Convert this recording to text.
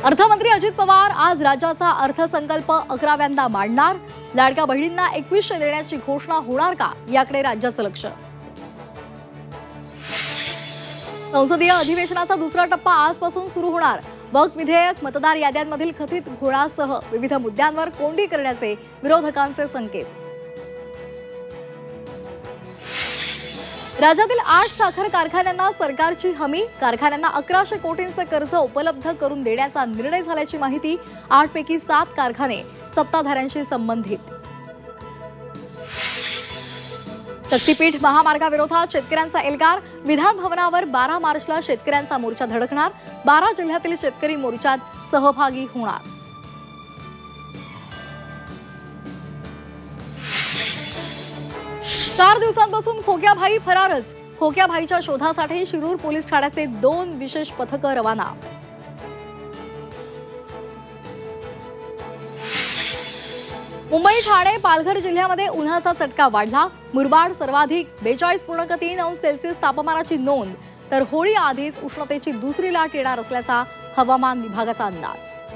अर्थमंत्री अजित पवार आज राज्याचा अर्थसंकल्प 11व्यांदा मांडणार। लाडक्या बहिणींना 2100 देण्याची घोषणा होणार का, याकडे राज्याचं लक्ष। संसदीय अधिवेशनाचा दुसरा टप्पा आजपासून सुरू होणार। वक्फ विधेयक, मतदार याद्यांमधील कथित घोळासह विविध मुद्द्यांवर कोंडी करण्याचे विरोधकांचे संकेत। राज्यातील 8 साखर कारखान्यांना सरकारची हमी, कारखान्यांना 1100 कोटींचे कर्ज उपलब्ध करून देण्याचा निर्णय झाल्याची माहिती। 8 पैकी 7 कारखाने सत्ताधाऱ्यांशी संबंधित। शक्तीपीठ महामार्गाविरोधात शेतकऱ्यांचा एल्गार, विधान भवनावर 12 मार्चला शेतकऱ्यांचा मोर्चा धडकणार। 12 जिल्ह्यातील शेतकरी मोर्चात सहभागी होणार। 4 दिवसांपासून खोक्याभाई फरारच। खोक्याभाईच्या शोधासाठी शिरूर पोलीस ठाण्याचे 2 विशेष पथकं रवाना। मुंबई, ठाणे, पालघर जिल्ह्यामध्ये उन्हाचा चटका वाढला। मुरबाड सर्वाधिक 42.3 अंश सेल्सिअस तापमानाची नोंद। तर होळी आधीच उष्णतेची दुसरी लाट येणार असल्याचा हवामान विभागाचा अंदाज।